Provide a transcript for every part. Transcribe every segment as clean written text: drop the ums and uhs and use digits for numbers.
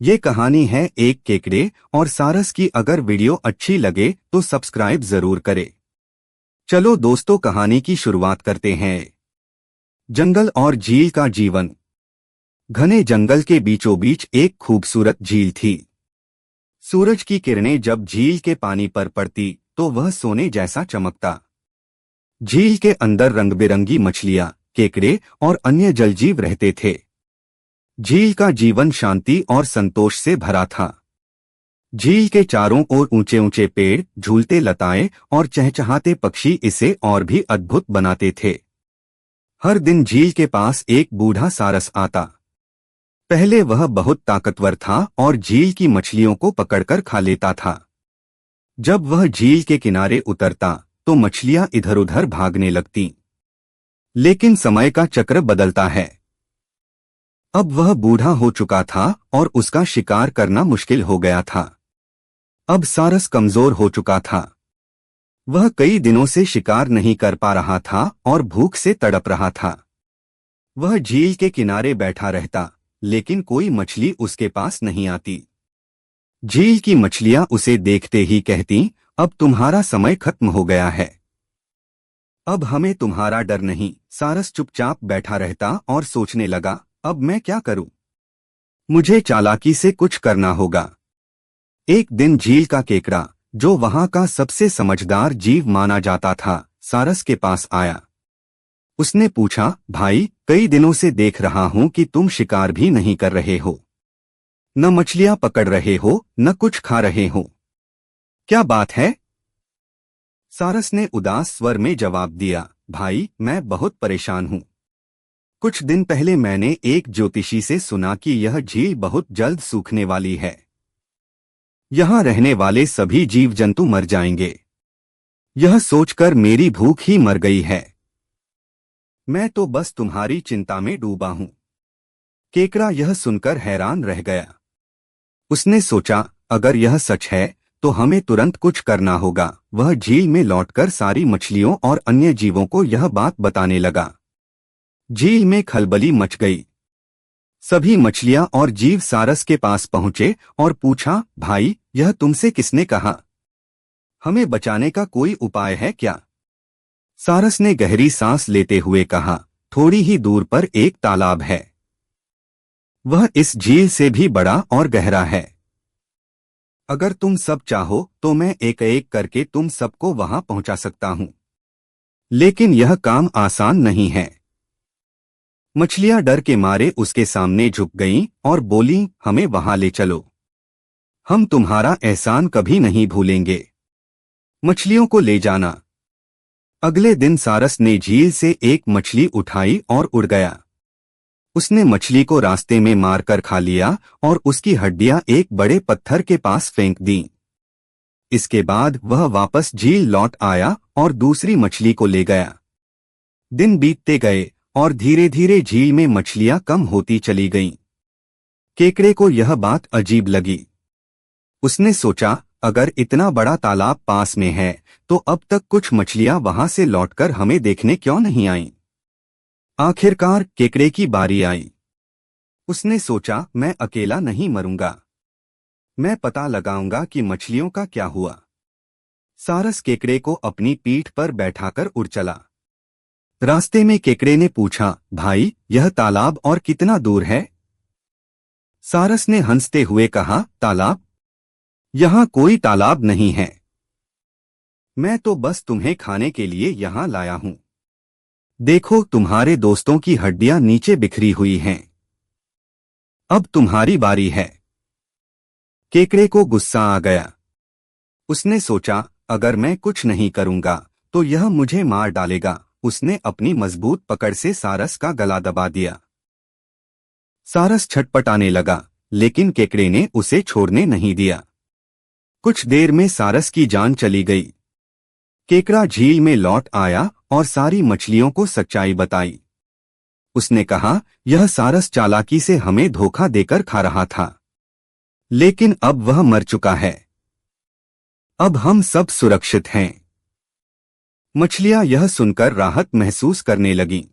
ये कहानी है एक केकड़े और सारस की। अगर वीडियो अच्छी लगे तो सब्सक्राइब जरूर करें। चलो दोस्तों, कहानी की शुरुआत करते हैं। जंगल और झील का जीवन। घने जंगल के बीचों बीच एक खूबसूरत झील थी। सूरज की किरणें जब झील के पानी पर पड़ती तो वह सोने जैसा चमकता। झील के अंदर रंग बिरंगी मछलियां, केकड़े और अन्य जलजीव रहते थे। झील का जीवन शांति और संतोष से भरा था। झील के चारों ओर ऊंचे ऊंचे पेड़, झूलते लताएं और चहचहाते पक्षी इसे और भी अद्भुत बनाते थे। हर दिन झील के पास एक बूढ़ा सारस आता। पहले वह बहुत ताकतवर था और झील की मछलियों को पकड़कर खा लेता था। जब वह झील के किनारे उतरता तो मछलियां इधर उधर भागने लगतीं। लेकिन समय का चक्र बदलता है। अब वह बूढ़ा हो चुका था और उसका शिकार करना मुश्किल हो गया था। अब सारस कमजोर हो चुका था। वह कई दिनों से शिकार नहीं कर पा रहा था और भूख से तड़प रहा था। वह झील के किनारे बैठा रहता, लेकिन कोई मछली उसके पास नहीं आती। झील की मछलियां उसे देखते ही कहती, अब तुम्हारा समय खत्म हो गया है। अब हमें तुम्हारा डर नहीं। सारस चुपचाप बैठा रहता और सोचने लगा, अब मैं क्या करूं? मुझे चालाकी से कुछ करना होगा। एक दिन झील का केकड़ा, जो वहां का सबसे समझदार जीव माना जाता था, सारस के पास आया। उसने पूछा, भाई, कई दिनों से देख रहा हूं कि तुम शिकार भी नहीं कर रहे हो। न मछलियां पकड़ रहे हो, न कुछ खा रहे हो। क्या बात है? सारस ने उदास स्वर में जवाब दिया, भाई, मैं बहुत परेशान हूं। कुछ दिन पहले मैंने एक ज्योतिषी से सुना कि यह झील बहुत जल्द सूखने वाली है। यहां रहने वाले सभी जीव जंतु मर जाएंगे। यह सोचकर मेरी भूख ही मर गई है। मैं तो बस तुम्हारी चिंता में डूबा हूं। केकड़ा यह सुनकर हैरान रह गया। उसने सोचा, अगर यह सच है तो हमें तुरंत कुछ करना होगा। वह झील में लौटकर सारी मछलियों और अन्य जीवों को यह बात बताने लगा। झील में खलबली मच गई। सभी मछलियां और जीव सारस के पास पहुंचे और पूछा, भाई, यह तुमसे किसने कहा? हमें बचाने का कोई उपाय है क्या? सारस ने गहरी सांस लेते हुए कहा, थोड़ी ही दूर पर एक तालाब है। वह इस झील से भी बड़ा और गहरा है। अगर तुम सब चाहो तो मैं एक एक करके तुम सबको वहां पहुंचा सकता हूं। लेकिन यह काम आसान नहीं है। मछलियां डर के मारे उसके सामने झुक गईं और बोलीं, हमें वहां ले चलो। हम तुम्हारा एहसान कभी नहीं भूलेंगे। मछलियों को ले जाना। अगले दिन सारस ने झील से एक मछली उठाई और उड़ गया। उसने मछली को रास्ते में मारकर खा लिया और उसकी हड्डियां एक बड़े पत्थर के पास फेंक दीं। इसके बाद वह वापस झील लौट आया और दूसरी मछली को ले गया। दिन बीतते गए और धीरे धीरे झील में मछलियां कम होती चली गईं। केकड़े को यह बात अजीब लगी। उसने सोचा, अगर इतना बड़ा तालाब पास में है तो अब तक कुछ मछलियां वहां से लौटकर हमें देखने क्यों नहीं आईं? आखिरकार केकड़े की बारी आई। उसने सोचा, मैं अकेला नहीं मरूंगा। मैं पता लगाऊंगा कि मछलियों का क्या हुआ। सारस केकड़े को अपनी पीठ पर बैठाकर उड़ चला। रास्ते में केकड़े ने पूछा, भाई, यह तालाब और कितना दूर है? सारस ने हंसते हुए कहा, तालाब? यहां कोई तालाब नहीं है। मैं तो बस तुम्हें खाने के लिए यहां लाया हूं। देखो, तुम्हारे दोस्तों की हड्डियां नीचे बिखरी हुई हैं। अब तुम्हारी बारी है। केकड़े को गुस्सा आ गया। उसने सोचा, अगर मैं कुछ नहीं करूंगा तो यह मुझे मार डालेगा। उसने अपनी मजबूत पकड़ से सारस का गला दबा दिया। सारस छटपटाने लगा, लेकिन केकड़े ने उसे छोड़ने नहीं दिया। कुछ देर में सारस की जान चली गई। केकड़ा झील में लौट आया और सारी मछलियों को सच्चाई बताई। उसने कहा, यह सारस चालाकी से हमें धोखा देकर खा रहा था, लेकिन अब वह मर चुका है। अब हम सब सुरक्षित हैं। मछलियां यह सुनकर राहत महसूस करने लगीं।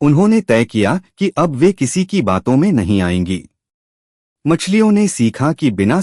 उन्होंने तय किया कि अब वे किसी की बातों में नहीं आएंगी। मछलियों ने सीखा कि बिना